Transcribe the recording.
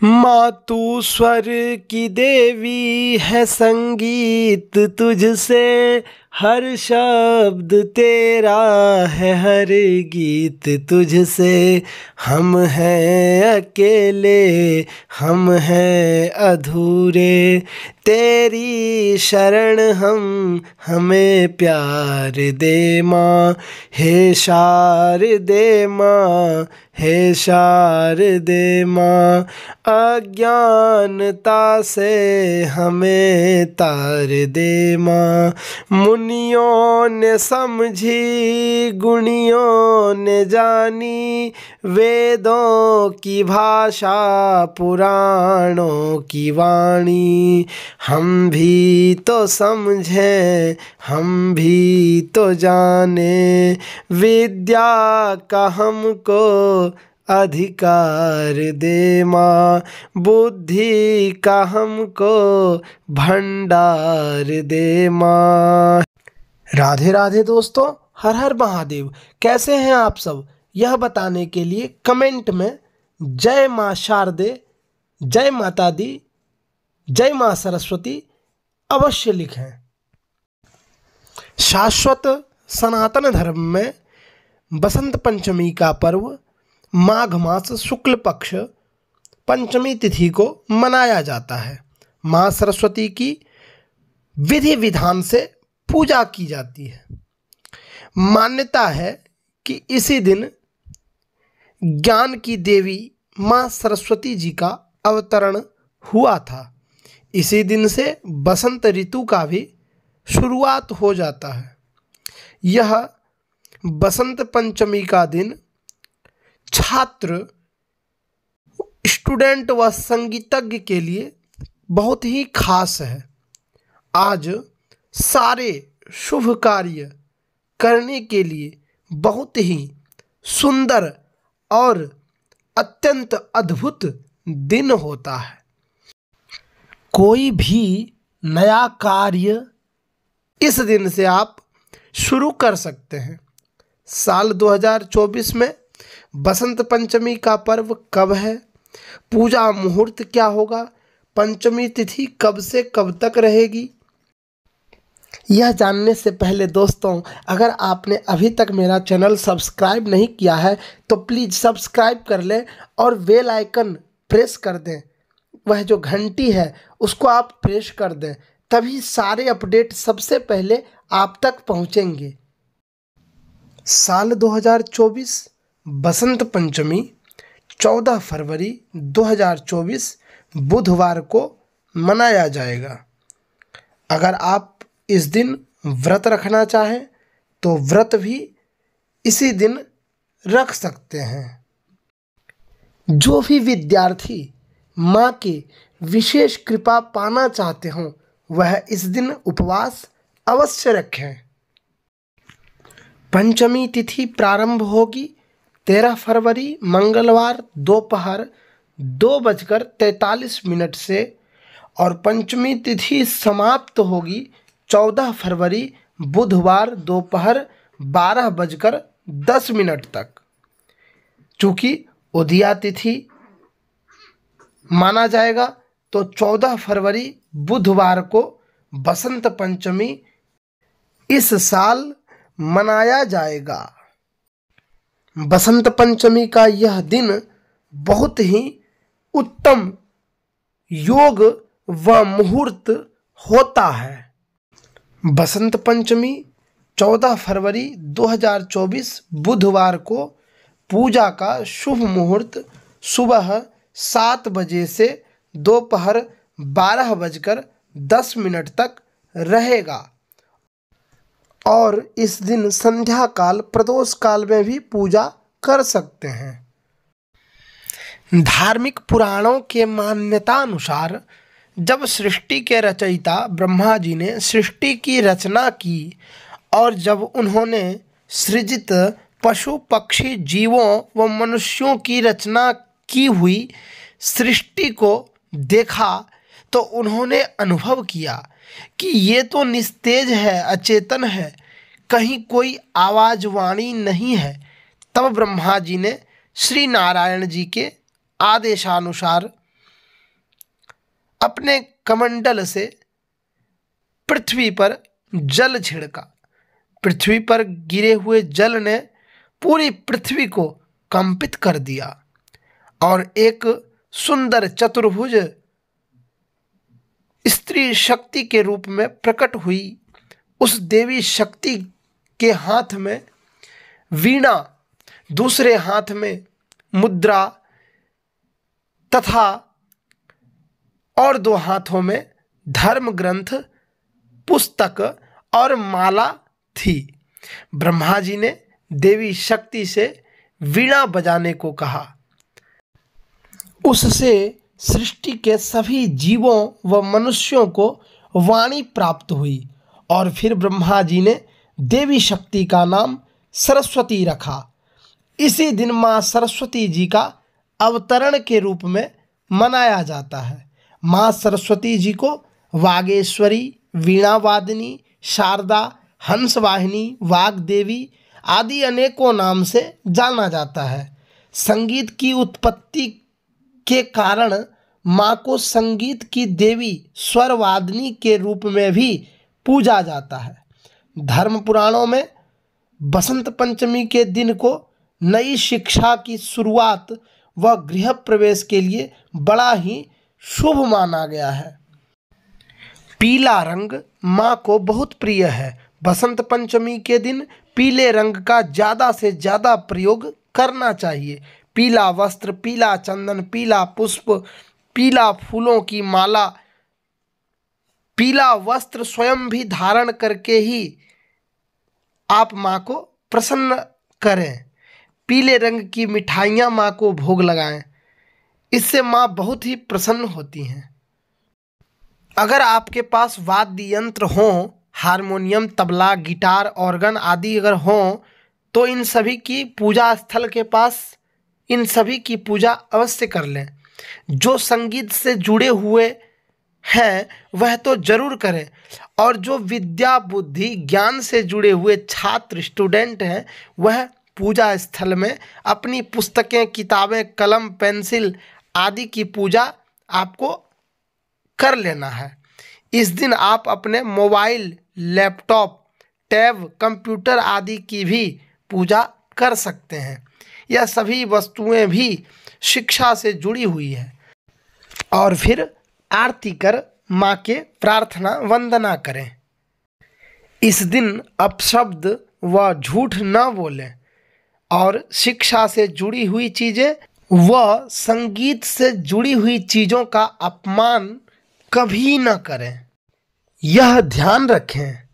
माँ तू स्वर की देवी है, संगीत तुझसे हर शब्द तेरा है, हर गीत तुझसे। हम हैं अकेले, हम हैं अधूरे, तेरी शरण हम, हमें प्यार दे माँ। हे शारदे माँ, हे शारदे माँ, अज्ञानता से हमें तार दे माँ। मुनियों ने समझी, गुणियों ने जानी, वेदों की भाषा, पुराणों की वाणी। हम भी तो समझें, हम भी तो जाने, विद्या का हमको अधिकार दे माँ। बुद्धि का हमको भंडार दे माँ। राधे राधे दोस्तों, हर हर महादेव। कैसे हैं आप सब? यह बताने के लिए कमेंट में जय माँ शारदे, जय माता दी, जय माँ सरस्वती अवश्य लिखें। शाश्वत सनातन धर्म में बसंत पंचमी का पर्व माघ मास शुक्ल पक्ष पंचमी तिथि को मनाया जाता है। माँ सरस्वती की विधि विधान से पूजा की जाती है। मान्यता है कि इसी दिन ज्ञान की देवी माँ सरस्वती जी का अवतरण हुआ था। इसी दिन से बसंत ऋतु का भी शुरुआत हो जाता है। यह बसंत पंचमी का दिन छात्र, स्टूडेंट व संगीतज्ञ के लिए बहुत ही खास है। आज सारे शुभ कार्य करने के लिए बहुत ही सुंदर और अत्यंत अद्भुत दिन होता है। कोई भी नया कार्य इस दिन से आप शुरू कर सकते हैं। साल 2024 में बसंत पंचमी का पर्व कब है? पूजा मुहूर्त क्या होगा? पंचमी तिथि कब से कब तक रहेगी? यह जानने से पहले दोस्तों, अगर आपने अभी तक मेरा चैनल सब्सक्राइब नहीं किया है तो प्लीज़ सब्सक्राइब कर लें और बेल आइकन प्रेस कर दें। वह जो घंटी है उसको आप प्रेस कर दें, तभी सारे अपडेट सबसे पहले आप तक पहुंचेंगे। साल 2024 बसंत पंचमी 14 फरवरी 2024 बुधवार को मनाया जाएगा। अगर आप इस दिन व्रत रखना चाहें तो व्रत भी इसी दिन रख सकते हैं। जो भी विद्यार्थी माँ की विशेष कृपा पाना चाहते हों वह इस दिन उपवास अवश्य रखें। पंचमी तिथि प्रारंभ होगी 13 फरवरी मंगलवार दोपहर 2:43 से और पंचमी तिथि समाप्त होगी 14 फरवरी बुधवार दोपहर 12:10 तक। चूँकि उदया तिथि माना जाएगा तो 14 फरवरी बुधवार को बसंत पंचमी इस साल मनाया जाएगा। बसंत पंचमी का यह दिन बहुत ही उत्तम योग व मुहूर्त होता है। बसंत पंचमी 14 फरवरी 2024 बुधवार को पूजा का शुभ मुहूर्त सुबह 7 बजे से दोपहर 12:10 तक रहेगा और इस दिन संध्या काल प्रदोष काल में भी पूजा कर सकते हैं। धार्मिक पुराणों के मान्यता अनुसार जब सृष्टि के रचयिता ब्रह्मा जी ने सृष्टि की रचना की और जब उन्होंने सृजित पशु पक्षी जीवों व मनुष्यों की रचना की हुई सृष्टि को देखा तो उन्होंने अनुभव किया कि ये तो निस्तेज है, अचेतन है, कहीं कोई आवाज़ वाणी नहीं है। तब ब्रह्मा जी ने श्री नारायण जी के आदेशानुसार अपने कमंडल से पृथ्वी पर जल छिड़का। पृथ्वी पर गिरे हुए जल ने पूरी पृथ्वी को कंपित कर दिया और एक सुंदर चतुर्भुज स्त्री शक्ति के रूप में प्रकट हुई। उस देवी शक्ति के हाथ में वीणा, दूसरे हाथ में मुद्रा तथा और 2 हाथों में धर्म ग्रंथ, पुस्तक और माला थी। ब्रह्मा जी ने देवी शक्ति से वीणा बजाने को कहा। उससे सृष्टि के सभी जीवों व मनुष्यों को वाणी प्राप्त हुई और फिर ब्रह्मा जी ने देवी शक्ति का नाम सरस्वती रखा। इसी दिन माँ सरस्वती जी का अवतरण के रूप में मनाया जाता है। माँ सरस्वती जी को वागेश्वरी, वीणावादिनी, शारदा, हंसवाहिनी, वाग्देवी आदि अनेकों नाम से जाना जाता है। संगीत की उत्पत्ति के कारण माँ को संगीत की देवी स्वरवादिनी के रूप में भी पूजा जाता है। धर्म पुराणों में बसंत पंचमी के दिन को नई शिक्षा की शुरुआत व गृह प्रवेश के लिए बड़ा ही शुभ माना गया है। पीला रंग माँ को बहुत प्रिय है। बसंत पंचमी के दिन पीले रंग का ज़्यादा से ज़्यादा प्रयोग करना चाहिए। पीला वस्त्र, पीला चंदन, पीला पुष्प, पीला फूलों की माला, पीला वस्त्र स्वयं भी धारण करके ही आप माँ को प्रसन्न करें। पीले रंग की मिठाइयाँ माँ को भोग लगाएं, इससे माँ बहुत ही प्रसन्न होती हैं। अगर आपके पास वाद्य यंत्र हों, हारमोनियम, तबला, गिटार, ऑर्गन आदि अगर हों, तो इन सभी की पूजा स्थल के पास इन सभी की पूजा अवश्य कर लें। जो संगीत से जुड़े हुए हैं वह तो जरूर करें, और जो विद्या, बुद्धि, ज्ञान से जुड़े हुए छात्र, स्टूडेंट हैं, वह पूजा स्थल में अपनी पुस्तकें, किताबें, कलम, पेंसिल आदि की पूजा आपको कर लेना है। इस दिन आप अपने मोबाइल, लैपटॉप, टैब, कंप्यूटर आदि की भी पूजा कर सकते हैं। यह सभी वस्तुएं भी शिक्षा से जुड़ी हुई है। और फिर आरती कर माँ के प्रार्थना वंदना करें। इस दिन अपशब्द व झूठ न बोलें और शिक्षा से जुड़ी हुई चीज़ें व संगीत से जुड़ी हुई चीज़ों का अपमान कभी न करें। यह ध्यान रखें